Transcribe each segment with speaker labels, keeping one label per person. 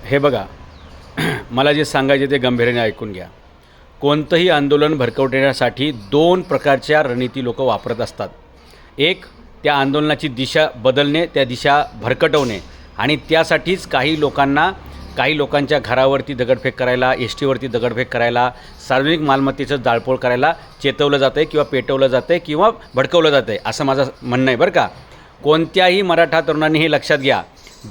Speaker 1: हे बघा, मला जे सांगायचे ते गंभीर्याने ऐकून घ्या. कोणतंही आंदोलन भरकवण्यासाठी दोन प्रकारच्या रणनीती लोक वापरत असतात. एक, त्या आंदोलनाची दिशा बदलणे, त्या दिशा भरकटवणे, आणि त्यासाठीच काही लोकांच्या घरावरती दगडफेक करायला, एस टीवरती दगडफेक करायला, सार्वजनिक मालमत्तेचं जाळपोळ करायला चेतवलं जातं आहे किंवा पेटवलं जातं आहे किंवा भडकवलं जातं आहे, असं माझं म्हणणं आहे बरं का. कोणत्याही मराठा तरुणांनी हे लक्षात घ्या,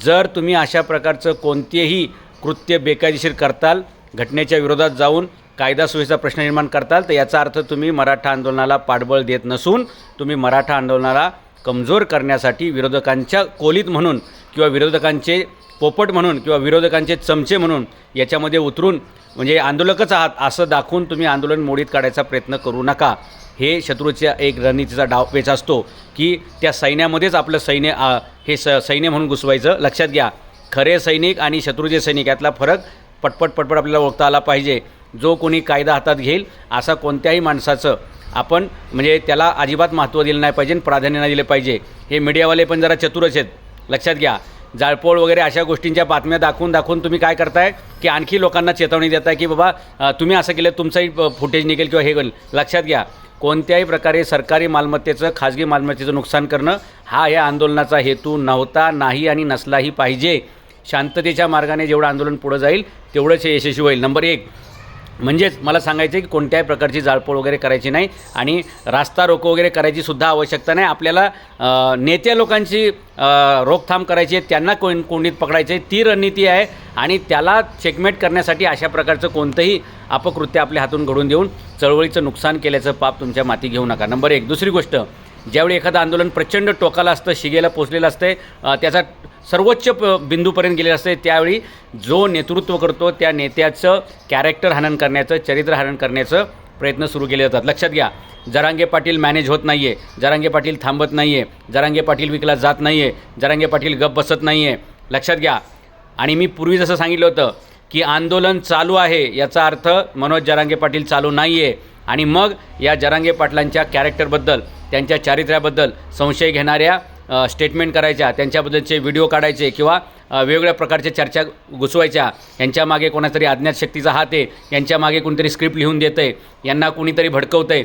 Speaker 1: जर तुम्ही अशा प्रकारचं कोणतेही कृत्य बेकायदेशीर करताल, घटनेच्या विरोधात जाऊन कायदा सुव्यवस्थेचा प्रश्न निर्माण करताल, तर याचा अर्थ तुम्ही मराठा आंदोलनाला पाठबळ देत नसून तुम्ही मराठा आंदोलनाला कमजोर करण्यासाठी विरोधकांच्या कोलीत म्हणून किंवा विरोधकांचे पोपट म्हणून किंवा विरोधकांचे चमचे म्हणून याच्यामध्ये उतरून म्हणजे आंदोलकच आहात असं दाखवून तुम्ही आंदोलन मोडीत काढायचा प्रयत्न करू नका. हे शत्रूच्या एक रणनीतीचा डावपेच असतो की त्या सैन्यामध्येच आपलं सैन्य म्हणून घुसवायचं. लक्षात घ्या, खरे सैनिक आणि शत्रूचे सैनिक यातला फरक पटपट आपल्याला ओळखता आला पाहिजे. जो कोणी कायदा हातात घेईल असा कोणत्याही माणसाचं आपण म्हणजे त्याला अजिबात महत्त्व दिलं नाही पाहिजे, प्राधान्य नाही दिलं पाहिजे. हे मीडियावाले पण जरा चतुरच आहेत. लक्षात घ्या, जाळपोळ वगैरे अशा गोष्टींच्या बातम्या दाखवून तुम्ही काय करताय की आणखी लोकांना चेतावणी देताय की बाबा तुम्ही असं केलं तुमचंही फुटेज निघेल किंवा हे होईल. लक्षात घ्या, कोणत्याही प्रकारे सरकारी मालमत्तेचं, खाजगी मालमत्तेचं नुकसान करणं हा या आंदोलनाचा हेतू नव्हता, नाही आणि नसलाही पाहिजे. शांततेच्या मार्गाने जेवढं आंदोलन पुढं जाईल तेवढंच हे यशस्वी होईल. नंबर एक म्हणजेच मला सांगायचं आहे की कोणत्याही प्रकारची जाळपोळ वगैरे करायची नाही आणि रास्ता रोको वगैरे करायची सुद्धा आवश्यकता नाही. आपल्याला नेत्या लोकांची रोकथाम करायची आहे, त्यांना कोंडीत पकडायचे, ती रणनीती आहे. आणि त्याला चेकमेट करण्यासाठी अशा प्रकारचं कोणतंही अपकृत्य आपल्या हातून घडून देऊन चळवळीचं नुकसान केल्याचं पाप तुमच्या माती घेऊ नका. नंबर एक. दुसरी गोष्ट, ज्यावेळी एखादं आंदोलन प्रचंड टोकाला असतं, शिगेला पोचलेलं असते, त्याचा सर्वोच्च बिंदूपर्यंत गेलेलं असते, त्यावेळी जो नेतृत्व करतो त्या नेत्याचं कॅरेक्टर हनन करण्याचं, चरित्र हनन करण्याचं प्रयत्न सुरू केले जातात. लक्षात घ्या, जरांगे पाटील मॅनेज होत नाही आहे, जरांगे पाटील थांबत नाही आहे, जरांगे पाटील विकला जात नाही आहे, जरांगे पाटील गप बसत नाही आहे. लक्षात घ्या. आणि मी पूर्वी जसं सांगितलं होतं की आंदोलन चालू आहे याचा अर्थ मनोज जरांगे पाटील चालू नाही आहे. आणि मग या जरांगे पाटलांच्या कॅरेक्टरबद्दल, त्यांच्या चारित्र्याबद्दल संशय घेणाऱ्या स्टेटमेंट करायच्या, त्यांच्याबद्दलचे व्हिडिओ काढायचे किंवा वेगवेगळ्या प्रकारच्या चर्चा घुसवायच्या. यांच्या मागे कोणातरी अज्ञात शक्तीचा हात आहे, यांच्या मागे कोणीतरी स्क्रिप्ट लिहून देतं आहे, यांना कुणीतरी भडकवतं आहे,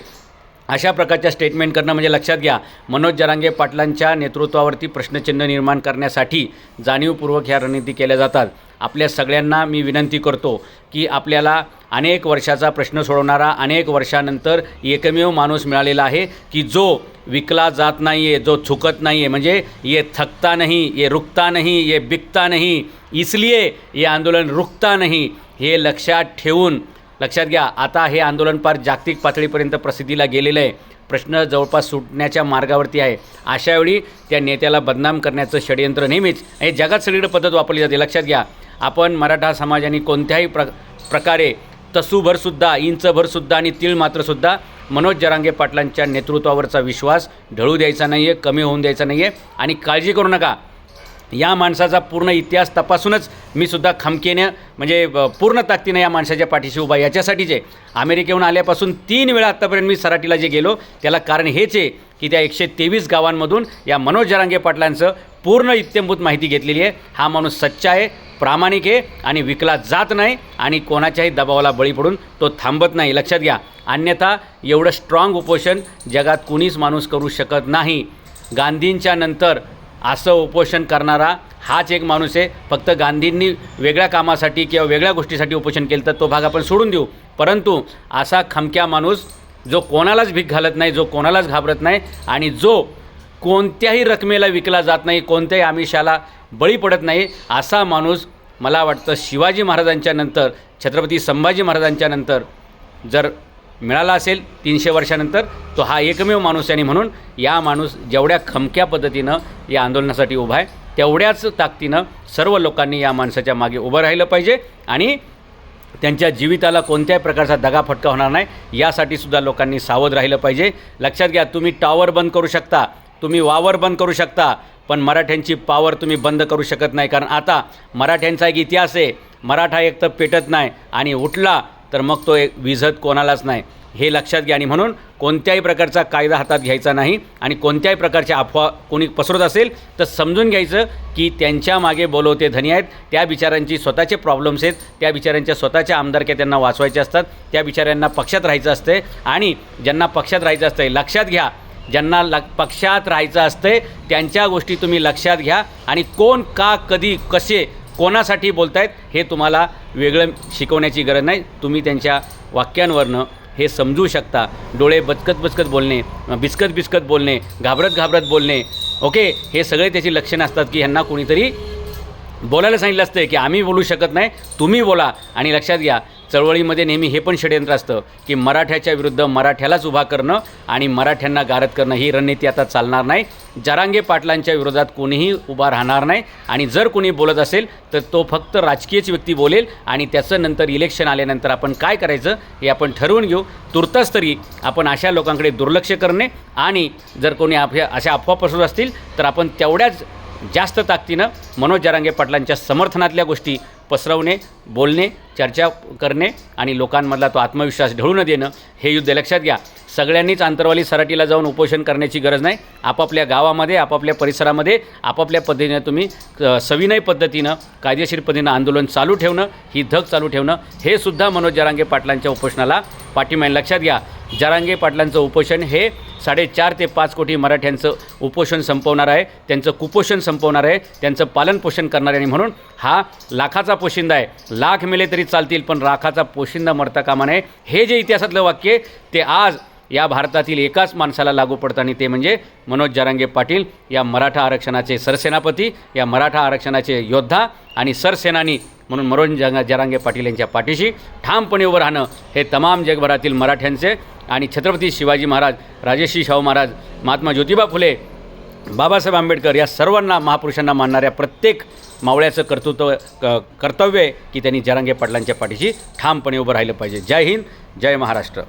Speaker 1: अशा प्रकारच्या स्टेटमेंट करणं म्हणजे लक्षात घ्या, मनोज जरांगे पाटलांच्या नेतृत्वावरती प्रश्नचिन्ह निर्माण करण्यासाठी जाणीवपूर्वक ह्या रणनीती केल्या जातात. आपल्या सगळ्यांना मी विनंती करतो की आपल्याला अनेक वर्षाचा प्रश्न सोडवणारा, अनेक वर्षानंतर एकमेव माणूस मिळालेला आहे की जो विकला जात नाही आहे, जो झुकत नाही आहे. म्हणजे ये थकता नहीं, ये रुकता नहीं, ये बिकता नहीं, इसलिए ये आंदोलन रुकता नहीं, हे लक्षात ठेवून. लक्षात घ्या, आता हे आंदोलन फार जागतिक पातळीपर्यंत प्रसिद्धीला गेलेलं आहे, प्रश्न जवळपास सुटण्याच्या मार्गावरती आहे. अशावेळी त्या नेत्याला बदनाम करण्याचं षडयंत्र नेहमीच हे जगात सगळीकडे पद्धत वापरली जाते. लक्षात घ्या, आपण मराठा समाजाने कोणत्याही प्रकारे तसूभरसुद्धा, इंचभरसुद्धा आणि तीळ मात्रसुद्धा मनोज जरांगे पाटलांच्या नेतृत्वावरचा विश्वास ढळू द्यायचा नाही आहे, कमी होऊन द्यायचा नाही आहे. आणि काळजी करू नका, या माणसाचा पूर्ण इतिहास तपासूनच मी सुद्धा खमकेनं म्हणजे पूर्ण ताकदीनं या माणसाच्या पाठीशी उभा. याच्यासाठीच आहे, अमेरिकेहून आल्यापासून 3 वेळा आत्तापर्यंत मी सराटीला जे गेलो त्याला कारण हेच आहे की त्या 123 गावांमधून या मनोज जरांगे पाटलांचं पूर्ण इत्थंभूत माहिती घेतलेली आहे. हा माणूस सच्चा आहे, प्रामाणिक आहे आणि विकला जात नाही आणि कोणाच्याही दबावाला बळी पडून तो थांबत नाही. लक्षात घ्या, अन्यथा एवढं स्ट्रॉंग उपोषण जगात कुणीच माणूस करू शकत नाही. गांधींच्या नंतर असं उपोषण करणारा हाच एक माणूस आहे. फक्त गांधींनी वेगळ्या कामासाठी किंवा वेगळ्या गोष्टीसाठी उपोषण केलं तर तो भाग आपण सोडून देऊ, परंतु असा खमक्या माणूस जो कोणालाच भीक घालत नाही, जो कोणालाच घाबरत नाही आणि जो कोणत्याही रकमेला विकला जात नाही, कोणत्याही आमिषाला बळी पडत नाही, असा माणूस मला वाटतं शिवाजी महाराजांच्या नंतर, छत्रपती संभाजी महाराजांच्या नंतर जर मिळाला असेल 300 वर्षानंतर, तो हा एकमेव माणूस आहे. आणि म्हणून या माणूस जेवढ्या खमक्या पद्धतीनं या आंदोलनासाठी उभा आहे तेवढ्याच ताकदीनं सर्व लोकांनी या माणसाच्या मागे उभं राहिलं पाहिजे आणि त्यांच्या जीविताला कोणत्याही प्रकारचा दगाफटका होणार नाही यासाठी सुद्धा लोकांनी सावध राहिलं पाहिजे. लक्षात घ्या, तुम्ही टॉवर बंद करू शकता, तुम्ही वावर बंद करू शकता, पण मराठ्यांची पावर तुम्ही बंद करू शकत नाही. कारण आता मराठ्यांचा एक इतिहास आहे, मराठा एक तर पेटत नाही आणि उठला तर मग तो एक विझत कोणालाच नाही. हे लक्षात घ्या. आणि म्हणून कोणत्याही प्रकारचा कायदा हातात घ्यायचा नाही आणि कोणत्याही प्रकारच्या अफवा कोणी पसरत असेल तर समजून घ्यायचं की त्यांच्या मागे बोलवते धनी आहेत. त्या बिचाऱ्यांची स्वतःचे प्रॉब्लेम्स आहेत, त्या बिचाऱ्यांच्या स्वतःच्या आमदारक्या त्यांना वाचवायच्या असतात, त्या बिचाऱ्यांना पक्षात राहायचं असते. आणि ज्यांना पक्षात राहायचं असतं लक्षात घ्या, ज्यांना पक्षात राहायचं असते त्यांच्या गोष्टी तुम्ही लक्षात घ्या. आणि कोण का कधी कसे कोणासाठी बोलतायत हे तुम्हाला वेगळं शिकवण्याची गरज नाही. तुम्ही त्यांच्या वाक्यांवरनं हे समजू शकता. डोळे बचकत बोलणे, बिस्कत बोलणे, घाबरत बोलणे, ओके, हे सगळे त्याची लक्षणं असतात की ह्यांना कोणीतरी बोलायला सांगितलं असतं की आम्ही बोलू शकत नाही, तुम्ही बोला. आणि लक्षात घ्या, चळवळीमध्ये नेहमी हे पण षडयंत्र असतं की मराठ्याच्या विरुद्ध मराठ्यालाच उभा करणं आणि मराठ्यांना गारद करणं. ही रणनीती आता चालणार नाही. जरांगे पाटलांच्या विरोधात कोणीही उभा राहणार नाही. आणि जर कोणी बोलत असेल तर तो फक्त राजकीयच व्यक्ती बोलेल आणि त्याचं नंतर इलेक्शन आल्यानंतर आपण काय करायचं हे आपण ठरवून घेऊ. तुर्तास तरी आपण अशा लोकांकडे दुर्लक्ष करणे आणि जर कोणी अशा अफवा पसरत असतील तर आपण तेवढ्याच जास्त ताकदीनं मनोज जरांगे पाटलांच्या समर्थनातल्या गोष्टी पसरवणे, बोलणे, चर्चा करणे आणि लोकांमधला तो आत्मविश्वास ढळून देणं हे युद्ध लक्षात घ्या. सगळ्यांनीच आंतरवाली सराटीला जाऊन उपोषण करण्याची गरज नाही. आपापल्या गावामध्ये, आपापल्या परिसरामध्ये आपापल्या पद्धतीनं तुम्ही सविनय पद्धतीनं, कायदेशीर पद्धतीनं आंदोलन चालू ठेवणं, ही धग चालू ठेवणं हे सुद्धा मनोज जरांगे पाटलांच्या उपोषणाला पाठिंबा. लक्षात घ्या, जरांगे पाटलांचं उपोषण हे 4.5 ते 5 कोटी मराठ्यांचं उपोषण संपवणार आहे, त्यांचं कुपोषण संपवणार आहे, त्यांचं पालनपोषण करणार आहे. आणि म्हणून हा लाखाचा पोशिंदा आहे. लाख मेले तरी चालतील पण राखाचा पोशिंदा मरता कामा नये. हे जे इतिहासातलं वाक्य ते आज या भारतातील एकाच माणसाला लागू पडतं आणि ते म्हणजे मनोज जरांगे पाटील, या मराठा आरक्षणाचे सरसेनापती, या मराठा आरक्षणाचे योद्धा आणि सरसेनानी. म्हणून मनोज जरांगे पाटील यांच्या पाठीशी ठामपणे उभं राहणं हे तमाम जगभरातील मराठ्यांचे आणि छत्रपती शिवाजी महाराज, राजर्षी शाहू महाराज, महात्मा ज्योतिबा फुले, बाबासाहेब आंबेडकर या सर्वांना महापुरुषांना मानणाऱ्या प्रत्येक मावळ्याचं कर्तव्य आहे की त्यांनी जरांगे पाटलांच्या पाठीशी ठामपणे उभं राहिलं पाहिजे. जय हिंद, जय महाराष्ट्र.